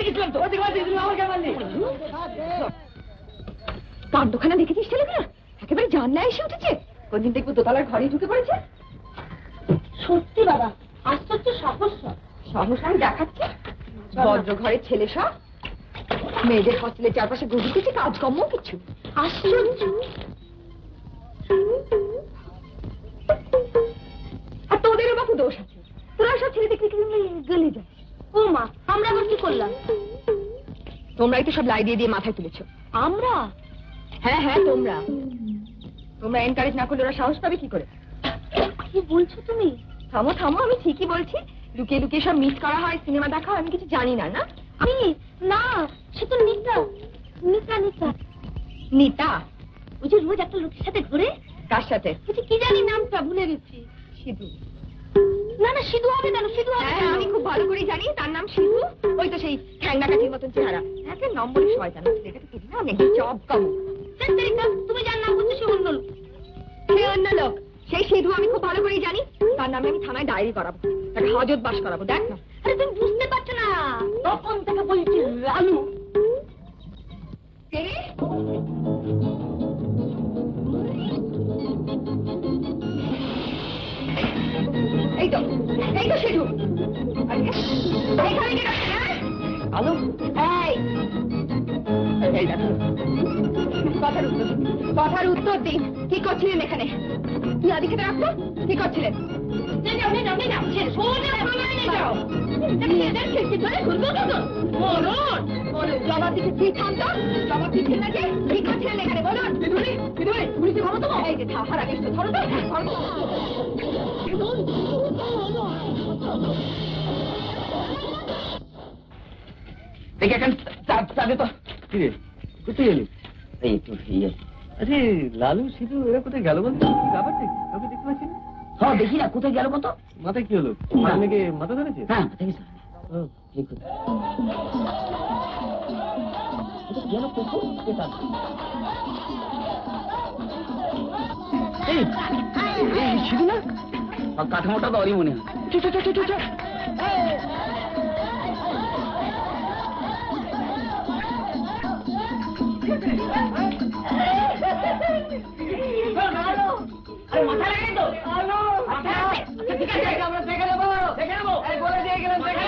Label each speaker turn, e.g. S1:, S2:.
S1: গেছিলাম তো আমার কেন মারলি? কাণ্ডখানা দেখেছিস ছেলেগুলো একেবারে জানলা এসে উঠেছে। কোনদিন দেখবো দোতলার ঘরে ঢুকে পড়েছে। সত্যি বাবা আশ্চর্য সাহস। সাহস আমি দেখাচ্ছি। বজ্র ঘরের ছেলে সব মেয়েদের হস্টেলের চারপাশে ঘুরতেছে, কাজকর্ম কিছু। আশ্চর্য। আর তোদেরও বাপু দোষ আছে, তোরা সব ছেলে দেখলে গলে যায়। ও মা আমরা আবার কি করলাম? তোমরাই তো সব লাই দিয়ে দিয়ে মাথায় তুলেছ। আমরা? হ্যাঁ হ্যাঁ তোমরা এনকারেজ না করলে ওরা সাহস পাবে কি করে? কি বলছো তুমি? থামো থামো, আমি ঠিকই বলছি। লুকিয়ে লুকিয়ে সব মিট করা হয়, সিনেমা দেখা হয়, আমি কিছু জানি না। না আমি না, সে তো নিতা। নিতা নিতা নিতা ওই যে রোজ একটা লোকের সাথে ঘুরে। কার সাথে? কি জানি নামটা ভুলে গেছি। সিধু। না না সিধু হবে কেন? সিধু হবে? হ্যাঁ আমি খুব ভালো করে জানি তার নাম সিধু। ওই তো সেই ঠ্যাংনা কাঠির মতন চেহারা। একটা নম্বরে সবাই জানো ছেলেটাকে চিনি না, অনেক চপ কামু। তুমি যার নাম বলছো সে অন্য লোক। সে অন্য লোক, সেই সিধু আমি খুব ভালো করেই জানি। তার নামে আমি থানায় ডায়েরি করাবো, তাকে হাজত বাস করাবো। দেখ না। আরে তুমি বুঝতে পারছো না, তখন থেকে বলছি লালু। এই তো সিধু। আলু এই দেখো, কথার উত্তর দিন। কি করছিলেন এখানে? কি আদিকে রাখতো? কি করছিলেন? জবাব দিতে কি থামতো? জবাব দিচ্ছেন না যে? কি করছিলেন এখানে বলুন? পুলিশে ভাবো তো। এই যে হারা গেছো, ধরো তো।
S2: চাঁদে তো কিরে কোথায় এলি? এই একটু আরে লালু সিধু এরা কোথায় গেল বলতো? আবার দেখি ওকে দেখতে পাচ্ছি না।
S3: হ্যাঁ দেখি না, কোথায় গেল বলতো?
S2: মাথায় কি হলো? নাকি মাথা ধরেছে?
S3: হ্যাঁ গেল
S2: সিধু না?
S3: কাঠামোটা তো অরই মনে হয়।
S1: মাথা লাগে তো? ঠিক আছে আমরা দেখে নেবো। বলে দিয়ে গেলাম দেখে